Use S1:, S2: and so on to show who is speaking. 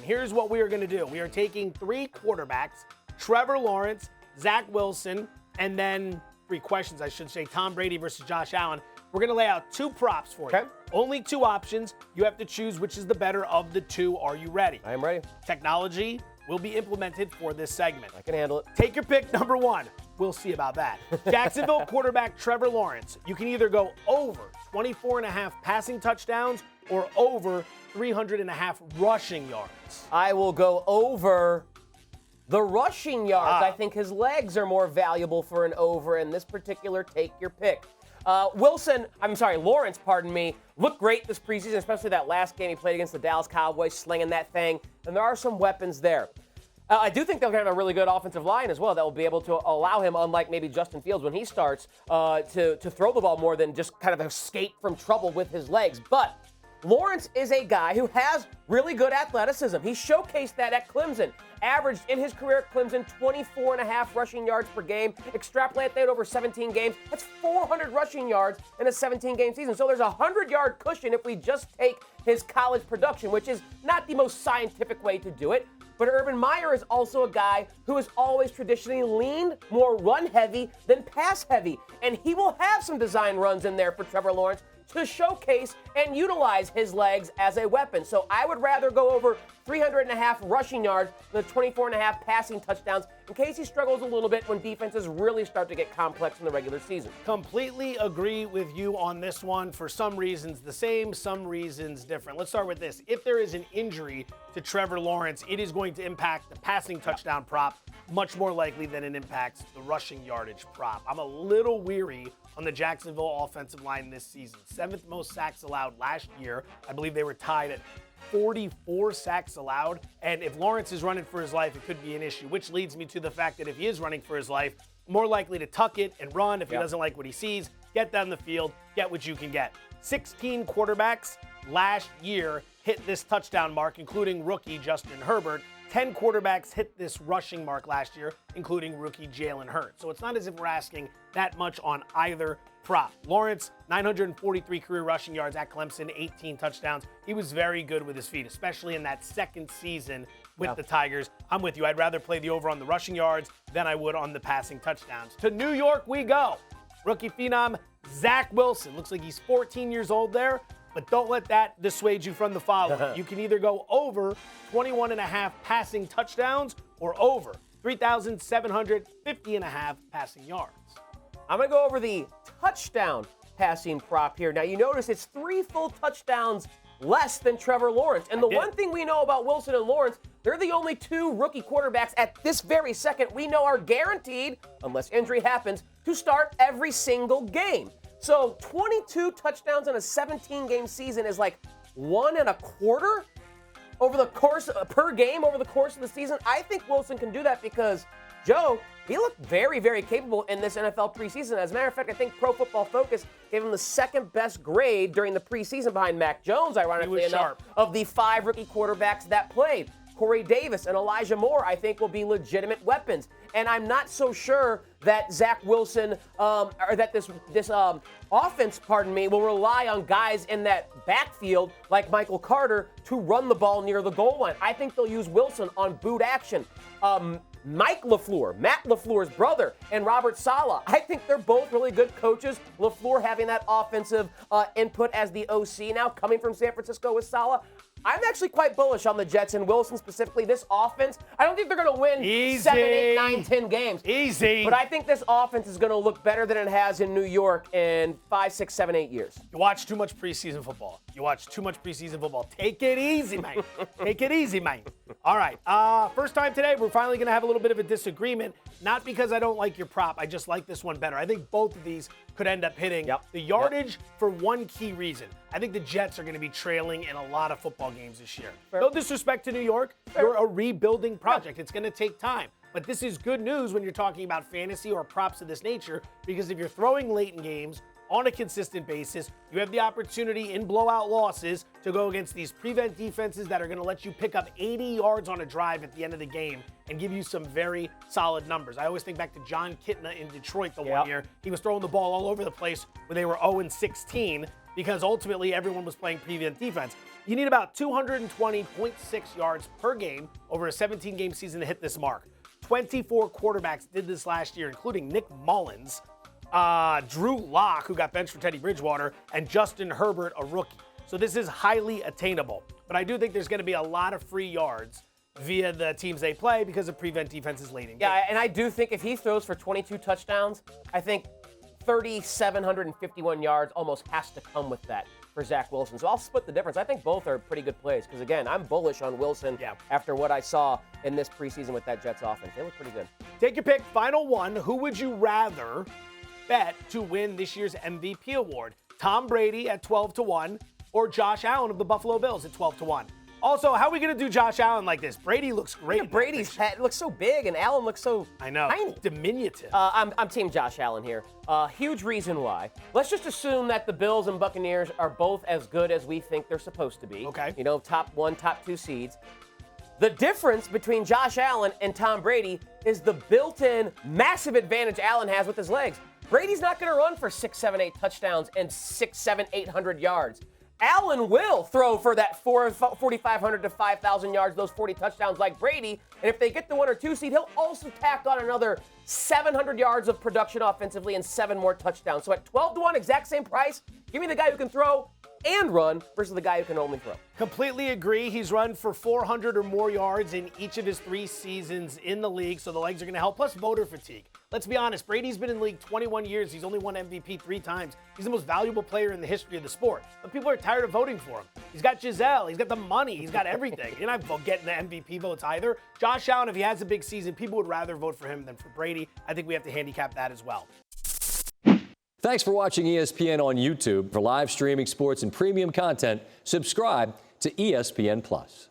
S1: Here's what we are going to do. We are taking 3 quarterbacks, Trevor Lawrence, Zach Wilson, and then 3 questions, I should say, Tom Brady versus Josh Allen. We're going to lay out 2 props for you. Only 2 options. You have to choose which is the better of the 2. Are you ready?
S2: I am ready.
S1: Technology will be implemented for this segment.
S2: I can handle it.
S1: Take your pick, number 1. We'll see about that. Jacksonville quarterback Trevor Lawrence. You can either go over 24.5 passing touchdowns or over 300.5 rushing yards.
S2: I will go over the rushing yards. I think his legs are more valuable for an over in this particular take your pick. Lawrence, looked great this preseason, especially that last game he played against the Dallas Cowboys, slinging that thing. And there are some weapons there. I do think they'll have a really good offensive line as well that will be able to allow him, unlike maybe Justin Fields when he starts, to throw the ball more than just kind of escape from trouble with his legs. But Lawrence is a guy who has really good athleticism. He showcased that at Clemson. Averaged in his career at Clemson 24.5 rushing yards per game. Extrapolate that over 17 games. That's 400 rushing yards in a 17-game season. So there's a 100-yard cushion if we just take his college production, which is not the most scientific way to do it. But Urban Meyer is also a guy who has always traditionally leaned more run-heavy than pass-heavy. And he will have some design runs in there for Trevor Lawrence to showcase and utilize his legs as a weapon. So I would rather go over 300.5 rushing yards than 24.5 passing touchdowns in case he struggles a little bit when defenses really start to get complex in the regular season.
S1: Completely agree with you on this one. For some reasons the same, some reasons different. Let's start with this. If there is an injury to Trevor Lawrence, it is going to impact the passing touchdown prop much more likely than it impacts the rushing yardage prop. I'm a little weary on the Jacksonville offensive line this season. 7th most sacks allowed last year. I believe they were tied at 44 sacks allowed. And if Lawrence is running for his life, it could be an issue, which leads me to the fact that if he is running for his life, more likely to tuck it and run if he doesn't like what he sees. Get down the field, get what you can get. 16 quarterbacks last year hit this touchdown mark, including rookie Justin Herbert. 10 quarterbacks hit this rushing mark last year, including rookie Jalen Hurts. So it's not as if we're asking that much on either prop. Lawrence, 943 career rushing yards at Clemson, 18 touchdowns. He was very good with his feet, especially in that second season with the Tigers. I'm with you. I'd rather play the over on the rushing yards than I would on the passing touchdowns. To New York we go. Rookie phenom Zach Wilson. Looks like he's 14 years old there. But don't let that dissuade you from the following. You can either go over 21.5 passing touchdowns or over 3,750.5 passing yards.
S2: I'm going to go over the touchdown passing prop here. Now, you notice it's 3 full touchdowns less than Trevor Lawrence. And the one thing we know about Wilson and Lawrence, they're the only 2 rookie quarterbacks at this very second we know are guaranteed, unless injury happens, to start every single game. So 22 touchdowns in a 17-game season is like 1.25 over the course per game over the course of the season. I think Wilson can do that because, Joe, he looked very, very capable in this NFL preseason. As a matter of fact, I think Pro Football Focus gave him the 2nd best grade during the preseason behind Mac Jones, ironically enough, of the 5 rookie quarterbacks that played. Corey Davis and Elijah Moore, I think, will be legitimate weapons. And I'm not so sure that Zach Wilson, or that this offense, will rely on guys in that backfield like Michael Carter to run the ball near the goal line. I think they'll use Wilson on boot action. Mike LaFleur, Matt LaFleur's brother, and Robert Saleh. I think they're both really good coaches. LaFleur having that offensive input as the OC now, coming from San Francisco with Saleh. I'm actually quite bullish on the Jets and Wilson specifically. This offense, I don't think they're going to win 7, 8, 9, 10 games.
S1: Easy.
S2: But I think this offense is going to look better than it has in New York in 5, 6, 7, 8 years.
S1: You watch too much preseason football. Take it easy, man. Take it easy, man. All right. First time today, we're finally going to have a little bit of a disagreement. Not because I don't like your prop. I just like this one better. I think both of these could end up hitting the yardage for one key reason. I think the Jets are going to be trailing in a lot of football games this year. No disrespect to New York. You're a rebuilding project. It's going to take time. But this is good news when you're talking about fantasy or props of this nature, because if you're throwing late in games on a consistent basis, you have the opportunity in blowout losses to go against these prevent defenses that are going to let you pick up 80 yards on a drive at the end of the game and give you some very solid numbers. I always think back to John Kitna in Detroit the one year. He was throwing the ball all over the place when they were 0-16 because ultimately everyone was playing prevent defense. You need about 220.6 yards per game over a 17-game season to hit this mark. 24 quarterbacks did this last year, including Nick Mullins, Drew Lock, who got benched for Teddy Bridgewater, and Justin Herbert, a rookie. So this is highly attainable. But I do think there's going to be a lot of free yards via the teams they play because of prevent defenses late in games.
S2: Yeah, and I do think if he throws for 22 touchdowns, I think 3,751 yards almost has to come with that for Zach Wilson. So I'll split the difference. I think both are pretty good plays because, again, I'm bullish on Wilson after what I saw in this preseason with that Jets offense. They look pretty good.
S1: Take your pick. Final one. Who would you rather bet to win this year's MVP award? Tom Brady at 12-1 or Josh Allen of the Buffalo Bills at 12-1? Also, how are we going to do Josh Allen like this? Brady looks great.
S2: Yeah, Brady's head looks so big, and Allen looks so tiny.
S1: Diminutive.
S2: I'm Team Josh Allen here. Huge reason why. Let's just assume that the Bills and Buccaneers are both as good as we think they're supposed to be.
S1: Okay.
S2: You know, top 1, top 2 seeds. The difference between Josh Allen and Tom Brady is the built-in massive advantage Allen has with his legs. Brady's not going to run for 6, 7, 8 touchdowns and 6, 7, 800 yards. Allen will throw for that 4,500 to 5,000 yards, those 40 touchdowns like Brady. And if they get the 1 or 2 seed, he'll also tack on another 700 yards of production offensively and 7 more touchdowns. So at 12-1, exact same price, give me the guy who can throw and run versus the guy who can only throw.
S1: Completely agree. He's run for 400 or more yards in each of his 3 seasons in the league, so the legs are going to help. Plus voter fatigue. Let's be honest, Brady's been in the league 21 years. He's only won MVP 3 times. He's the most valuable player in the history of the sport. But people are tired of voting for him. He's got Giselle. He's got the money. He's got everything. You're not getting the MVP votes either. Josh Allen, if he has a big season, people would rather vote for him than for Brady. I think we have to handicap that as well.
S3: Thanks for watching ESPN on YouTube. For live streaming sports and premium content, subscribe to ESPN+.